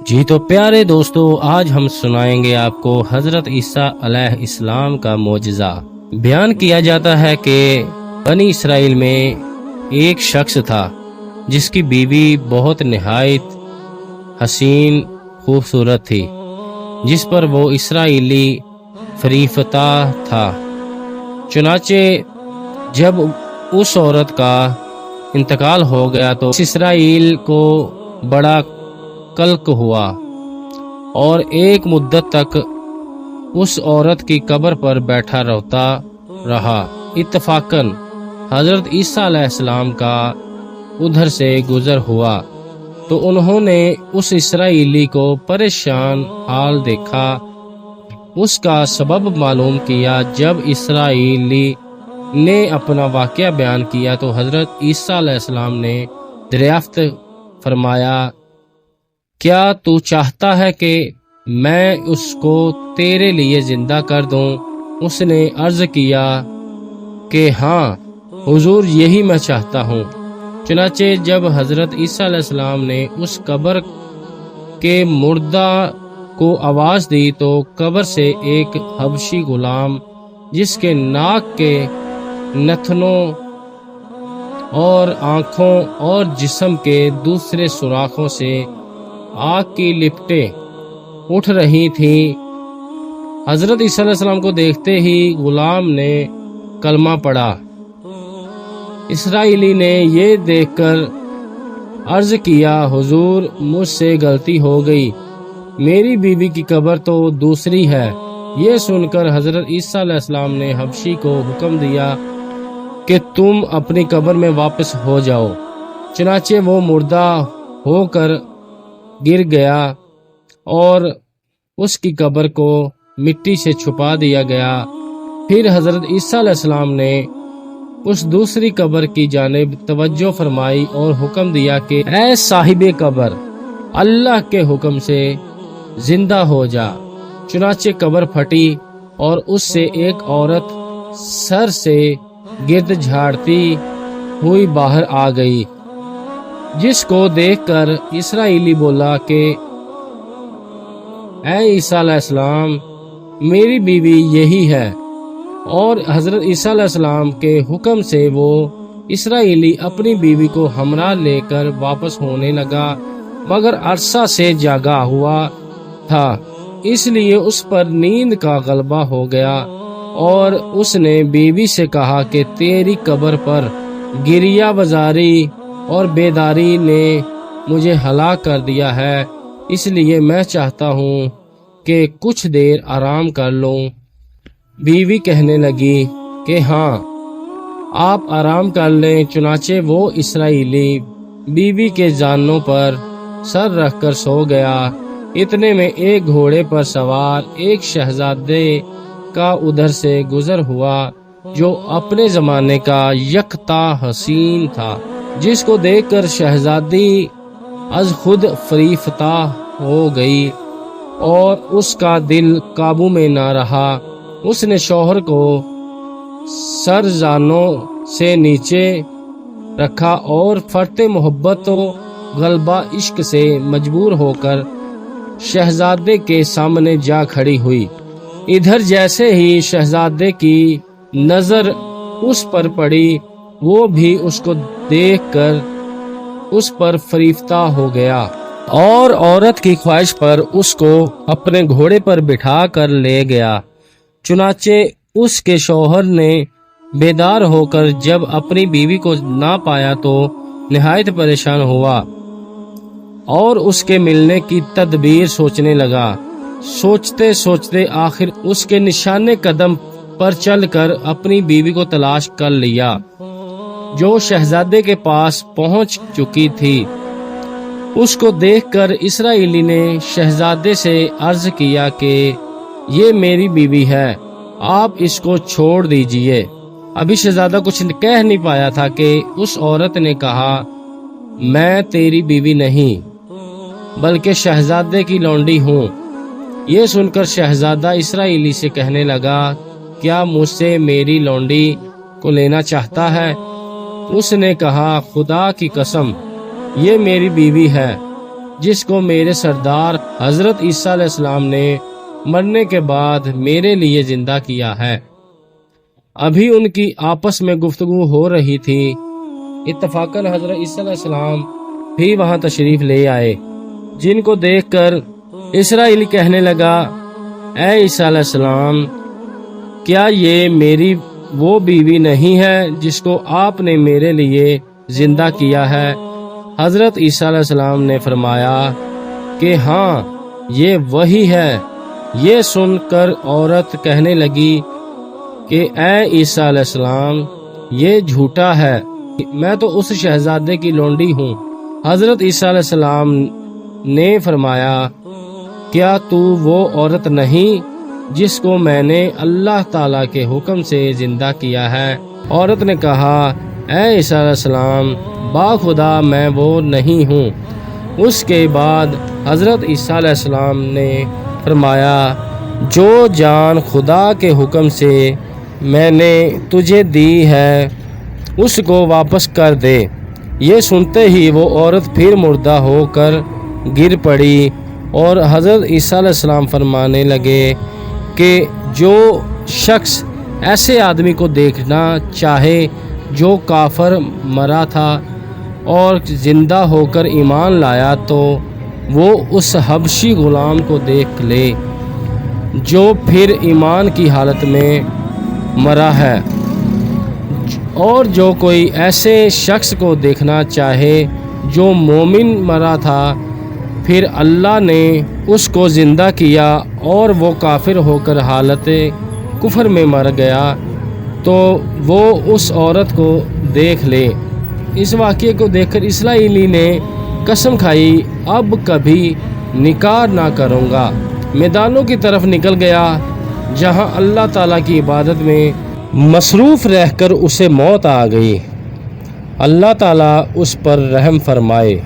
جی تو پیارے دوستو، آج ہم سنائیں گے آپ کو حضرت عیسیٰ علیہ السلام کا معجزہ۔ بیان کیا جاتا ہے کہ بنی اسرائیل میں ایک شخص تھا جس کی بیوی بہت نہایت حسین خوبصورت تھی، جس پر وہ اسرائیلی فریفتہ تھا۔ چنانچہ جب اس عورت کا انتقال ہو گیا تو اسرائیل کو بڑا قلق ہوا اور ایک مدت تک اس عورت کی قبر پر بیٹھا روتا رہا۔ اتفاقاً حضرت عیسیٰ علیہ السلام کا ادھر سے گزر ہوا تو انہوں نے اس اسرائیلی کو پریشان حال دیکھا۔ اس کا سبب معلوم کیا۔ جب اسرائیلی نے اپنا واقعہ بیان کیا تو حضرت عیسیٰ علیہ السلام نے دریافت فرمایا، کیا تو چاہتا ہے کہ میں اس کو تیرے لیے زندہ کر دوں؟ اس نے عرض کیا کہ ہاں حضور، یہی میں چاہتا ہوں۔ چنانچہ جب حضرت عیسیٰ علیہ السلام نے اس قبر کے مردہ کو آواز دی تو قبر سے ایک حبشی غلام، جس کے ناک کے نتنوں اور آنکھوں اور جسم کے دوسرے سوراخوں سے آگ کی لپٹیں اٹھ رہی تھیں، حضرت عیسیٰ علیہ السلام کو دیکھتے ہی غلام نے کلمہ پڑھا۔ اسرائیلی نے یہ دیکھ کر عرض کیا، حضور، مجھ سے غلطی ہو گئی، میری بیوی کی قبر تو دوسری ہے۔ یہ سن کر حضرت عیسیٰ علیہ السلام نے حبشی کو حکم دیا کہ تم اپنی قبر میں واپس ہو جاؤ۔ چنانچہ وہ مردہ ہو کر گر گیا اور اس کی قبر کو مٹی سے چھپا دیا گیا۔ پھر حضرت عیسیٰ علیہ السلام نے اس دوسری قبر کی جانب توجہ فرمائی اور حکم دیا کہ اے صاحب قبر، اللہ کے حکم سے زندہ ہو جا۔ چنانچہ قبر پھٹی اور اس سے ایک عورت سر سے گرد جھاڑتی ہوئی باہر آ گئی، جس کو دیکھ کر اسرائیلی بولا کہ اے عیسیٰ علیہ السلام، میری بیوی یہی ہے۔ اور حضرت عیسیٰ علیہ السلام کے حکم سے وہ اسرائیلی اپنی بیوی کو ہمراہ لے کر واپس ہونے لگا، مگر عرصہ سے جاگا ہوا تھا، اس لیے اس پر نیند کا غلبہ ہو گیا اور اس نے بیوی سے کہا کہ تیری قبر پر گریہ بازاری اور بیداری نے مجھے ہلاک کر دیا ہے، اس لیے میں چاہتا ہوں کہ کچھ دیر آرام کر لوں۔ بیوی کہنے لگی کہ ہاں، آپ آرام کر لیں۔ چنانچہ وہ اسرائیلی بیوی کے جانوں پر سر رکھ کر سو گیا۔ اتنے میں ایک گھوڑے پر سوار ایک شہزادے کا ادھر سے گزر ہوا، جو اپنے زمانے کا یکتا حسین تھا، جس کو دیکھ کر شہزادی از خود فریفتہ ہو گئی اور اس کا دل قابو میں نہ رہا۔ اس نے شوہر کو سر زانوں سے نیچے رکھا اور فرط محبت و غلبہ عشق سے مجبور ہو کر شہزادے کے سامنے جا کھڑی ہوئی۔ ادھر جیسے ہی شہزادے کی نظر اس پر پڑی، وہ بھی اس کو دیکھ کر اس پر فریفتہ ہو گیا اور عورت کی خواہش پر اس کو اپنے گھوڑے پر بٹھا کر لے گیا۔ چنانچہ اس کے شوہر نے بیدار ہو کر جب اپنی بیوی کو نہ پایا تو نہایت پریشان ہوا اور اس کے ملنے کی تدبیر سوچنے لگا۔ سوچتے سوچتے آخر اس کے نشانے قدم پر چل کر اپنی بیوی کو تلاش کر لیا، جو شہزادے کے پاس پہنچ چکی تھی۔ اس کو دیکھ کر اسرائیلی نے شہزادے سے عرض کیا کہ یہ میری بیوی ہے، آپ اس کو چھوڑ دیجئے۔ ابھی شہزادہ کچھ کہہ نہیں پایا تھا کہ اس عورت نے کہا، میں تیری بیوی نہیں بلکہ شہزادے کی لونڈی ہوں۔ یہ سن کر شہزادہ اسرائیلی سے کہنے لگا، کیا مجھ سے میری لونڈی کو لینا چاہتا ہے؟ اس نے کہا، خدا کی قسم، یہ میری بیوی ہے۔ جس کو میرے سردار حضرت عیسیٰ علیہ السلام نے مرنے کے بعد میرے لیے زندہ کیا ہے۔ ابھی ان کی آپس میں گفتگو ہو رہی تھی، اتفاقاً حضرت عیسیٰ علیہ السلام بھی وہاں تشریف لے آئے، جن کو دیکھ کر اسرائیلی کہنے لگا، اے عیسیٰ علیہ السلام، کیا یہ میری وہ بیوی نہیں ہے جس کو آپ نے میرے لیے زندہ کیا ہے؟ حضرت عیسیٰ علیہ السلام نے فرمایا کہ ہاں، یہ وہی ہے۔ یہ سن کر عورت کہنے لگی کہ اے عیسیٰ علیہ السلام، یہ جھوٹا ہے، میں تو اس شہزادے کی لونڈی ہوں۔ حضرت عیسیٰ علیہ السلام نے فرمایا، کیا تو وہ عورت نہیں جس کو میں نے اللہ تعالیٰ کے حکم سے زندہ کیا ہے؟ عورت نے کہا، اے عیسیٰ علیہ السلام، باخدا میں وہ نہیں ہوں۔ اس کے بعد حضرت عیسیٰ علیہ السلام نے فرمایا، جو جان خدا کے حکم سے میں نے تجھے دی ہے اس کو واپس کر دے۔ یہ سنتے ہی وہ عورت پھر مردہ ہو کر گر پڑی، اور حضرت عیسیٰ علیہ السلام فرمانے لگے کہ جو شخص ایسے آدمی کو دیکھنا چاہے جو کافر مرا تھا اور زندہ ہو کر ایمان لایا، تو وہ اس حبشی غلام کو دیکھ لے جو پھر ایمان کی حالت میں مرا ہے، اور جو کوئی ایسے شخص کو دیکھنا چاہے جو مومن مرا تھا، پھر اللہ نے اس کو زندہ کیا اور وہ کافر ہو کر حالت کفر میں مر گیا، تو وہ اس عورت کو دیکھ لے۔ اس واقعے کو دیکھ کر اسرائیلی نے قسم کھائی، اب کبھی نکاح نہ کروں گا۔ میدانوں کی طرف نکل گیا جہاں اللہ تعالیٰ کی عبادت میں مصروف رہ کر اسے موت آ گئی۔ اللہ تعالیٰ اس پر رحم فرمائے۔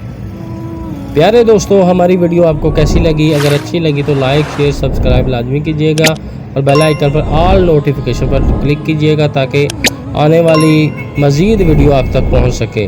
پیارے دوستو، ہماری ویڈیو آپ کو کیسی لگی؟ اگر اچھی لگی تو لائک، شیئر، سبسکرائب لازمی کیجیے گا، اور بیل آئیکن پر آل نوٹیفیکیشن پر کلک کیجیے گا تاکہ آنے والی مزید ویڈیو آپ تک پہنچ سکے۔